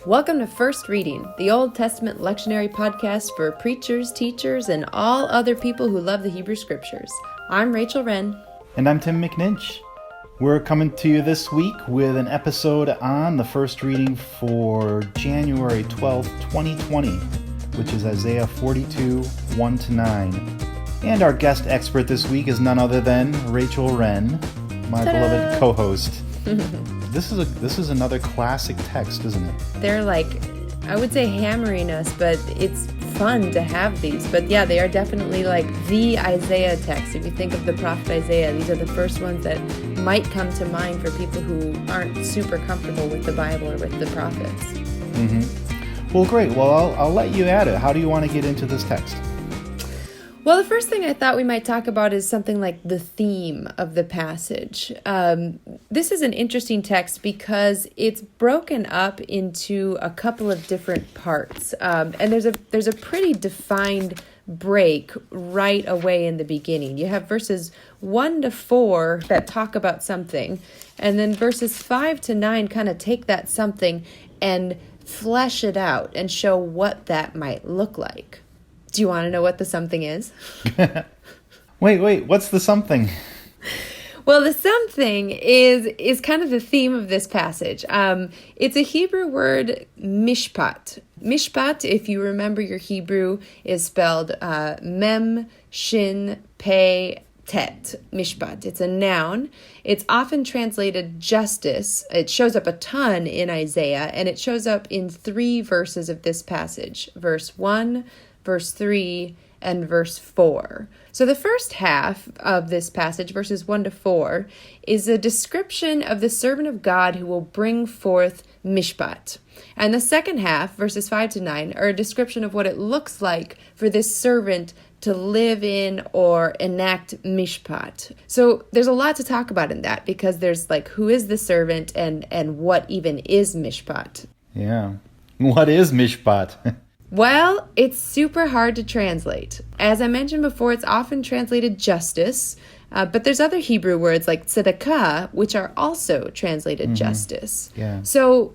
Welcome to First Reading, the Old Testament lectionary podcast for preachers, teachers, and all other people who love the Hebrew Scriptures. I'm Rachel Wren. And I'm Tim McNinch. We're coming to you this week with an episode on the first reading for January 12th, 2020, which is Isaiah 42, 1-9. And our guest expert this week is none other than Rachel Wren, my beloved co-host. This is another classic text, isn't it? They're I would say hammering us, but it's fun to have these. But yeah, they are definitely the Isaiah text. If you think of the prophet Isaiah, these are the first ones that might come to mind for people who aren't super comfortable with the Bible or with the prophets. Mm-hmm. Well, great. Well, I'll let you add it. How do you want to get into this text? Well, the first thing I thought we might talk about is something like the theme of the passage. This is an interesting text because it's broken up into a couple of different parts. And there's a pretty defined break right away in the beginning. You have verses 1-4 that talk about something, and then verses 5-9 kind of take that something and flesh it out and show what that might look like. Do you want to know what the something is? Wait, what's the something? Well, the something is kind of the theme of this passage. It's a Hebrew word, mishpat. Mishpat, if you remember your Hebrew, is spelled mem, shin, pei, tet. Mishpat. It's a noun. It's often translated justice. It shows up a ton in Isaiah, and it shows up in 3 verses of this passage. Verse 1, Verse 3, and verse 4. So the first half of this passage, verses 1-4, is a description of the servant of God who will bring forth mishpat. And the second half, verses 5-9, are a description of what it looks like for this servant to live in or enact mishpat. So there's a lot to talk about in that, because there's who is the servant and what even is mishpat. Yeah. What is mishpat? Well, it's super hard to translate. As I mentioned before, it's often translated justice, but there's other Hebrew words like tzedakah, which are also translated justice. Yeah. So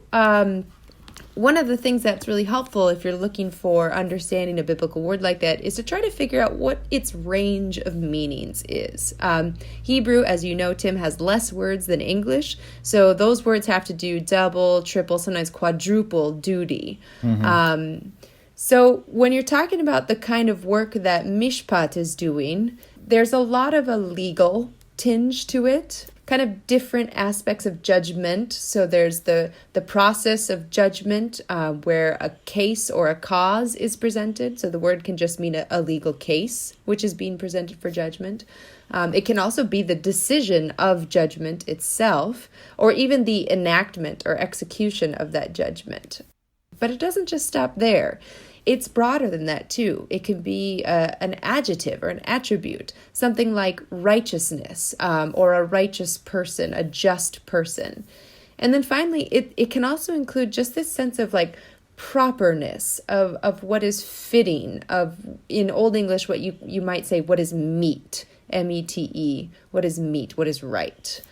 one of the things that's really helpful if you're looking for understanding a biblical word like that is to try to figure out what its range of meanings is. Hebrew, as you know, Tim, has less words than English, so those words have to do double, triple, sometimes quadruple duty. So when you're talking about the kind of work that mishpat is doing, there's a lot of a legal tinge to it, kind of different aspects of judgment. So there's the process of judgment where a case or a cause is presented. So the word can just mean a legal case, which is being presented for judgment. It can also be the decision of judgment itself, or even the enactment or execution of that judgment. But it doesn't just stop there. It's broader than that, too. It can be an adjective or an attribute, something like righteousness or a righteous person, a just person. And then finally, it can also include just this sense of properness of what is fitting, of in Old English, what you might say, what is meet, M-E-T-E, what is meet, what is right.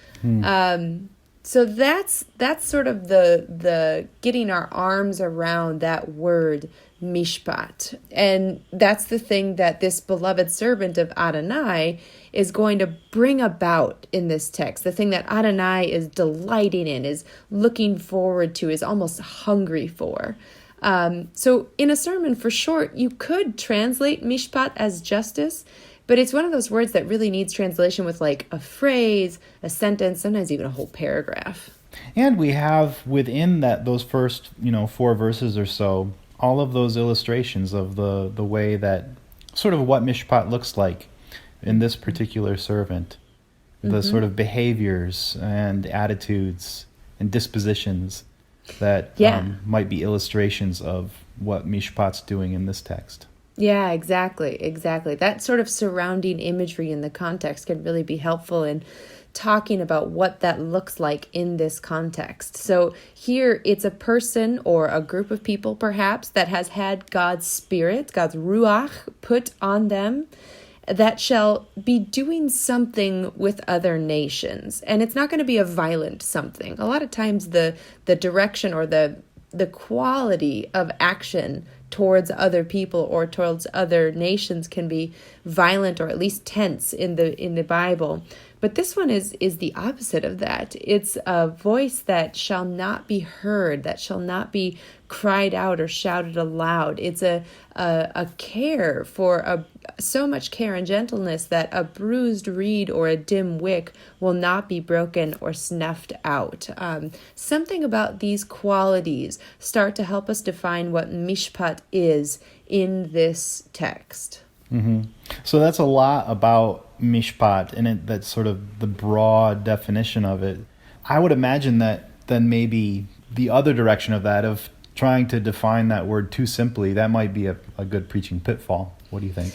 So that's sort of the getting our arms around that word mishpat. And that's the thing that this beloved servant of Adonai is going to bring about in this text. The thing that Adonai is delighting in, is looking forward to, is almost hungry for. So in a sermon, for short, you could translate mishpat as justice, but it's one of those words that really needs translation with a phrase, a sentence, sometimes even a whole paragraph. And we have within those first 4 verses or so, all of those illustrations of the way that sort of what mishpat looks like in this particular servant, the sort of behaviors and attitudes and dispositions that might be illustrations of what mishpat's doing in this text. Yeah, exactly. That sort of surrounding imagery in the context can really be helpful in talking about what that looks like in this context. So here it's a person or a group of people perhaps that has had God's Spirit, God's Ruach put on them, that shall be doing something with other nations. And it's not going to be a violent something. A lot of times the direction or the the quality of action towards other people or towards other nations can be violent or at least tense in the Bible. But this one is the opposite of that. It's a voice that shall not be heard, that shall not be cried out or shouted aloud. It's a care for so much care and gentleness that a bruised reed or a dim wick will not be broken or snuffed out. Something about these qualities start to help us define what mishpat is in this text. Mm-hmm. So that's a lot about mishpat, and that's sort of the broad definition of it. I would imagine that then maybe the other direction of that, of trying to define that word too simply, that might be a good preaching pitfall. What do you think?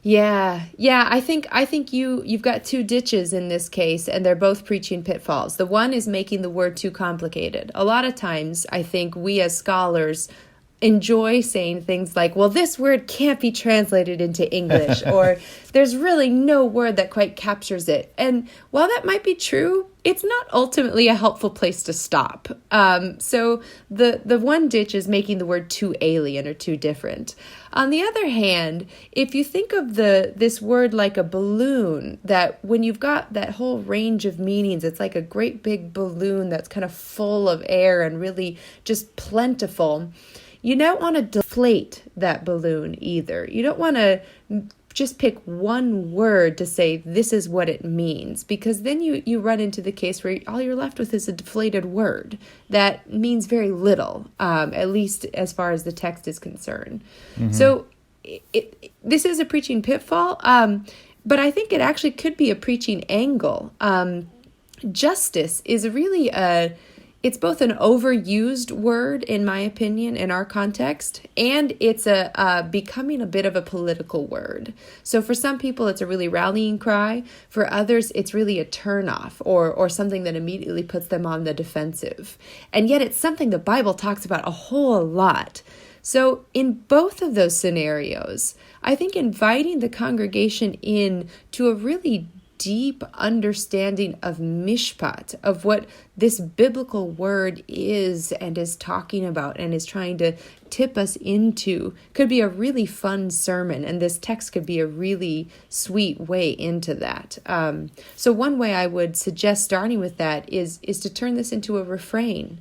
Yeah. I think you've got two ditches in this case, and they're both preaching pitfalls. The one is making the word too complicated. A lot of times, I think we as scholars enjoy saying things like, well, this word can't be translated into English, or there's really no word that quite captures it. And while that might be true, it's not ultimately a helpful place to stop. So the one ditch is making the word too alien or too different. On the other hand, if you think of this word like a balloon, that when you've got that whole range of meanings, it's like a great big balloon that's kind of full of air and really just plentiful. You don't want to deflate that balloon either. You don't want to just pick one word to say this is what it means, because then you run into the case where all you're left with is a deflated word that means very little, at least as far as the text is concerned. Mm-hmm. So this is a preaching pitfall, but I think it actually could be a preaching angle. Justice is really it's both an overused word, in my opinion, in our context, and it's becoming a bit of a political word. So for some people, it's a really rallying cry. For others, it's really a turnoff or something that immediately puts them on the defensive. And yet it's something the Bible talks about a whole lot. So in both of those scenarios, I think inviting the congregation in to a really deep understanding of mishpat, of what this biblical word is and is talking about and is trying to tip us into, could be a really fun sermon, and this text could be a really sweet way into that. So one way I would suggest starting with that is to turn this into a refrain.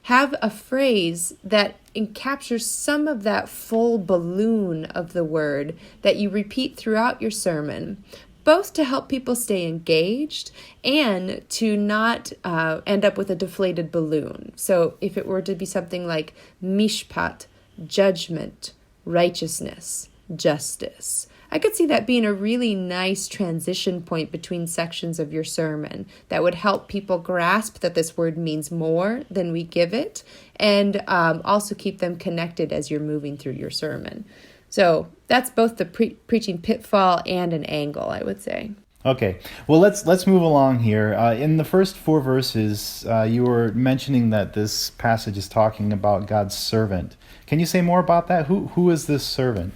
Have a phrase that captures some of that full balloon of the word that you repeat throughout your sermon, both to help people stay engaged and to not end up with a deflated balloon. So if it were to be something like mishpat, judgment, righteousness, justice, I could see that being a really nice transition point between sections of your sermon that would help people grasp that this word means more than we give it, and also keep them connected as you're moving through your sermon. So that's both the preaching pitfall and an angle, I would say. Okay, well, let's move along here. In the first 4 verses, you were mentioning that this passage is talking about God's servant. Can you say more about that? Who is this servant?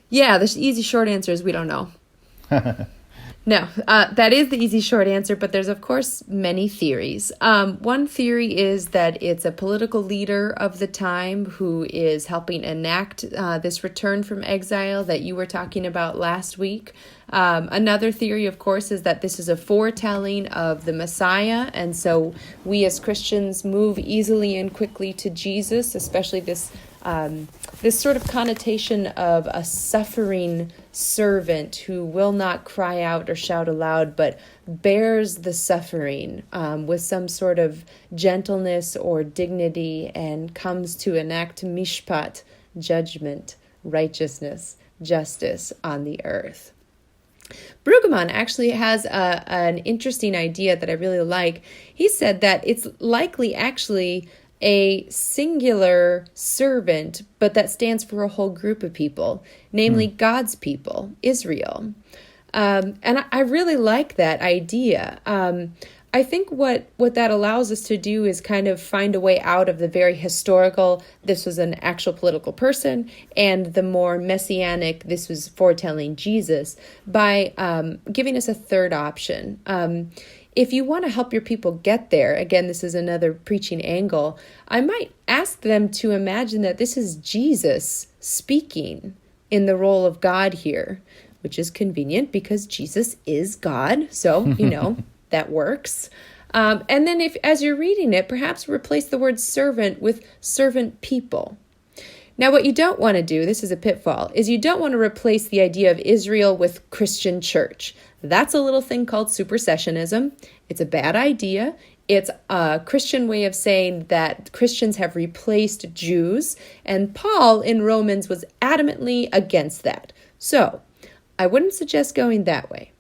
Yeah, the easy short answer is we don't know. No, that is the easy short answer, but there's, of course, many theories. One theory is that it's a political leader of the time who is helping enact this return from exile that you were talking about last week. Another theory, of course, is that this is a foretelling of the Messiah, and so we as Christians move easily and quickly to Jesus, especially this sort of connotation of a suffering servant who will not cry out or shout aloud, but bears the suffering with some sort of gentleness or dignity and comes to enact mishpat, judgment, righteousness, justice on the earth. Brueggemann actually has an interesting idea that I really like. He said that it's likely actually a singular servant, but that stands for a whole group of people, namely God's people, Israel. And I really like that idea. I think what that allows us to do is kind of find a way out of the very historical, this was an actual political person, and the more messianic, this was foretelling Jesus, by giving us a third option. if you want to help your people get there, again, this is another preaching angle, I might ask them to imagine that this is Jesus speaking in the role of God here, which is convenient because Jesus is God. So, that works. And then as you're reading it, perhaps replace the word servant with servant people. Now, what you don't want to do, this is a pitfall, is you don't want to replace the idea of Israel with Christian church. That's a little thing called supersessionism. It's a bad idea. It's a Christian way of saying that Christians have replaced Jews, and Paul in Romans was adamantly against that. So, I wouldn't suggest going that way.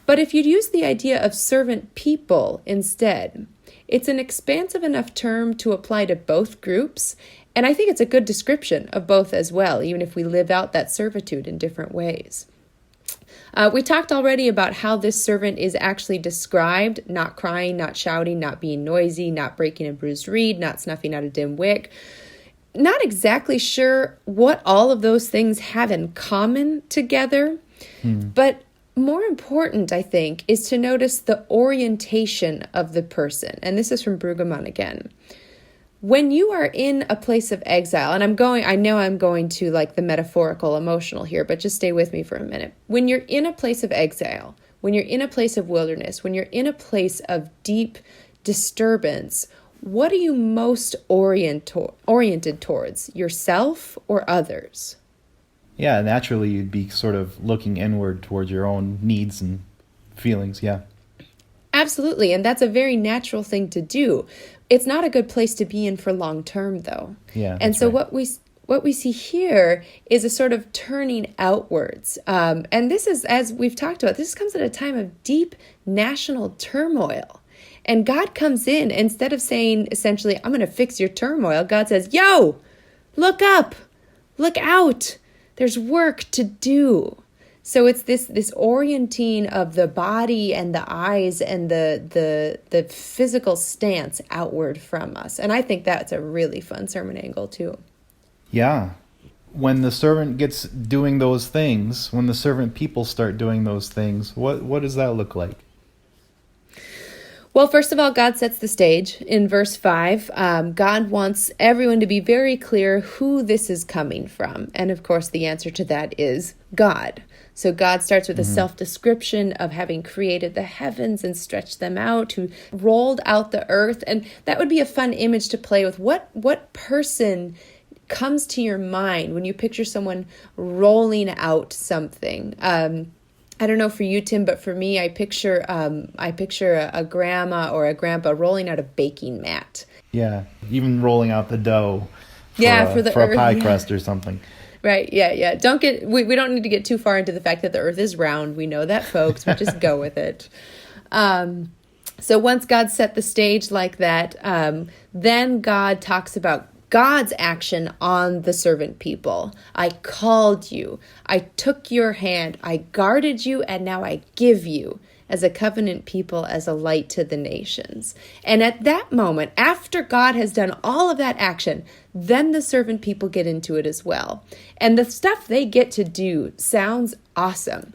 But if you'd use the idea of servant people instead, it's an expansive enough term to apply to both groups, and I think it's a good description of both as well, even if we live out that servitude in different ways. We talked already about how this servant is actually described: not crying, not shouting, not being noisy, not breaking a bruised reed, not snuffing out a dim wick. Not exactly sure what all of those things have in common together, but more important, I think, is to notice the orientation of the person. And this is from Brueggemann again. When you are in a place of exile, and I know I'm going to like the metaphorical emotional here, but just stay with me for a minute. When you're in a place of exile, when you're in a place of wilderness, when you're in a place of deep disturbance, what are you most oriented towards, yourself or others? Yeah, naturally you'd be sort of looking inward towards your own needs and feelings, yeah. Absolutely, and that's a very natural thing to do. It's not a good place to be in for long term, though. Yeah, and so right. what we see here is a sort of turning outwards. And this is, as we've talked about, this comes at a time of deep national turmoil. And God comes in, instead of saying, essentially, I'm going to fix your turmoil, God says, yo, look up, look out. There's work to do. So it's this orienting of the body and the eyes and the physical stance outward from us. And I think that's a really fun sermon angle too. Yeah. When the servant gets doing those things, when the servant people start doing those things, what does that look like? Well, first of all, God sets the stage in verse 5. God wants everyone to be very clear who this is coming from. And of course, the answer to that is God. So God starts with a self-description of having created the heavens and stretched them out, who rolled out the earth. And that would be a fun image to play with. What person comes to your mind when you picture someone rolling out something? I don't know for you, Tim, but for me, I picture a grandma or a grandpa rolling out a baking mat. Yeah, even rolling out the dough. For a pie crust or something. Right. Yeah. We don't need to get too far into the fact that the earth is round. We know that, folks. We just go with it. So once God set the stage like that, then God talks about God's action on the servant people. I called you. I took your hand. I guarded you, and now I give you as a covenant people, as a light to the nations. And at that moment, after God has done all of that action, then the servant people get into it as well. And the stuff they get to do sounds awesome.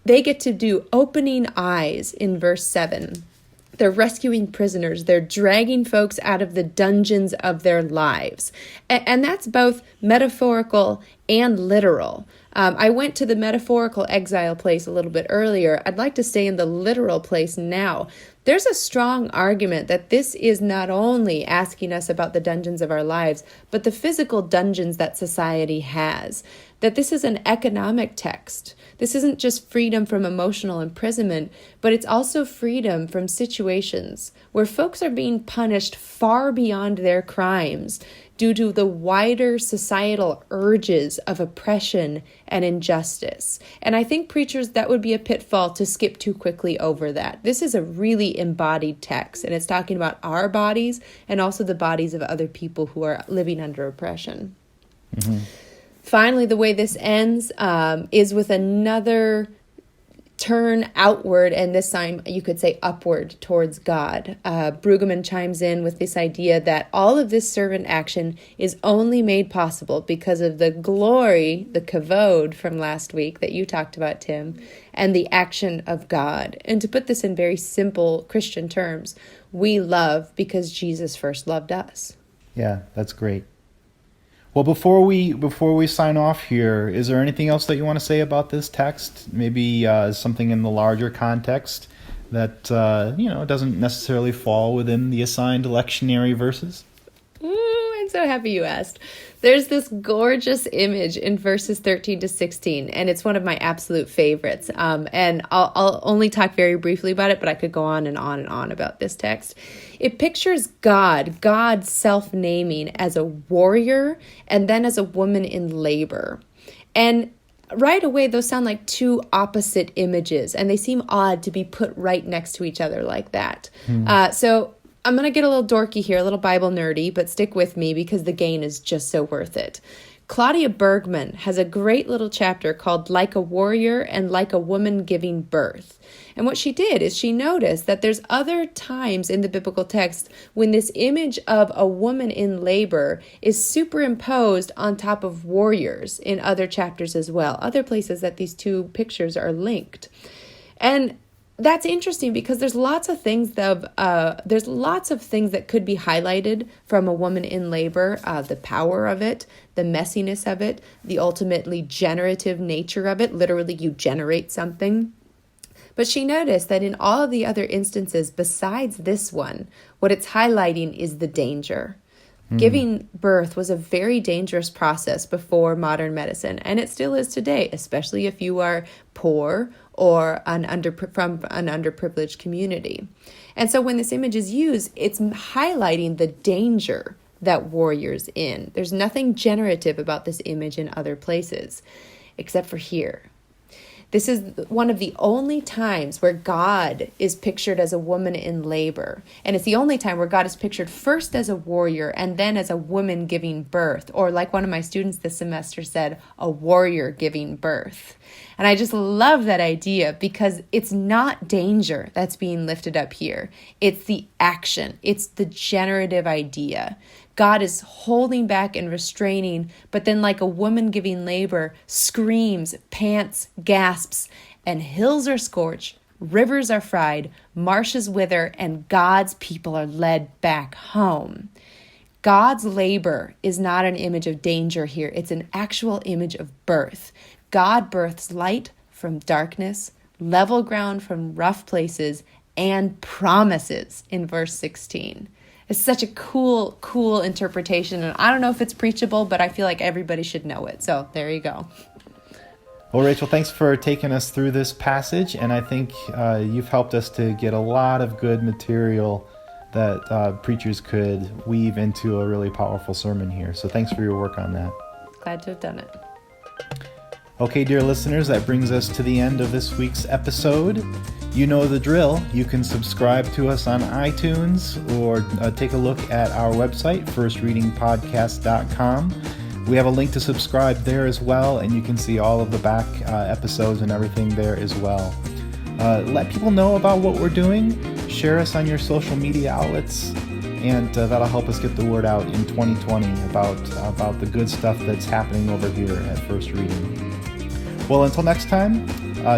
They get to do opening eyes in verse 7. They're rescuing prisoners. They're dragging folks out of the dungeons of their lives. And that's both metaphorical and literal. I went to the metaphorical exile place a little bit earlier. I'd like to stay in the literal place now. There's a strong argument that this is not only asking us about the dungeons of our lives, but the physical dungeons that society has. That this is an economic text. This isn't just freedom from emotional imprisonment, but it's also freedom from situations where folks are being punished far beyond their crimes due to the wider societal urges of oppression and injustice. And I think preachers, that would be a pitfall to skip too quickly over that. This is a really embodied text, and it's talking about our bodies and also the bodies of other people who are living under oppression. Mm-hmm. Finally, the way this ends is with another turn outward, and this time you could say upward towards God. Brueggemann chimes in with this idea that all of this servant action is only made possible because of the glory, the kavod from last week that you talked about, Tim, and the action of God. And to put this in very simple Christian terms, we love because Jesus first loved us. Yeah, that's great. Well, before we sign off here, is there anything else that you want to say about this text? Maybe something in the larger context that doesn't necessarily fall within the assigned lectionary verses? Ooh, I'm so happy you asked. There's this gorgeous image in verses 13 to 16, and it's one of my absolute favorites. And I'll only talk very briefly about it, but I could go on and on and on about this text. It pictures God self-naming as a warrior and then as a woman in labor. And right away, those sound like two opposite images, and they seem odd to be put right next to each other like that. So I'm going to get a little dorky here, a little Bible nerdy, but stick with me because the gain is just so worth it. Claudia Bergman has a great little chapter called Like a Warrior and Like a Woman Giving Birth. And what she did is she noticed that there's other times in the biblical text when this image of a woman in labor is superimposed on top of warriors in other chapters as well, other places that these two pictures are linked. And that's interesting because there's lots of things that could be highlighted from a woman in labor, the power of it, the messiness of it, the ultimately generative nature of it. Literally, you generate something. But she noticed that in all of the other instances besides this one, what it's highlighting is the danger. Giving birth was a very dangerous process before modern medicine, and it still is today, especially if you are poor or from an underprivileged community. And so when this image is used, it's highlighting the danger that warrior's in. There's nothing generative about this image in other places, except for here. This is one of the only times where God is pictured as a woman in labor. And it's the only time where God is pictured first as a warrior and then as a woman giving birth. Or like one of my students this semester said, a warrior giving birth. And I just love that idea because it's not danger that's being lifted up here. It's the action. It's the generative idea. God is holding back and restraining, but then like a woman giving labor, screams, pants, gasps, and hills are scorched, rivers are fried, marshes wither, and God's people are led back home. God's labor is not an image of danger here. It's an actual image of birth. God births light from darkness, level ground from rough places, and promises in verse 16. It's such a cool interpretation, and I don't know if it's preachable, but I feel like everybody should know it. So there you go. Well, Rachel, thanks for taking us through this passage, and I think you've helped us to get a lot of good material that preachers could weave into a really powerful sermon here. So thanks for your work on that. Glad to have done it. Okay, dear listeners, that brings us to the end of this week's episode. You know the drill. You can subscribe to us on iTunes or take a look at our website, firstreadingpodcast.com. We have a link to subscribe there as well, and you can see all of the back episodes and everything there as well. Let people know about what we're doing. Share us on your social media outlets, and that'll help us get the word out in 2020 about the good stuff that's happening over here at First Reading. Well, until next time,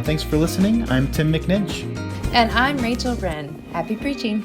thanks for listening. I'm Tim McNinch. And I'm Rachel Wren. Happy preaching.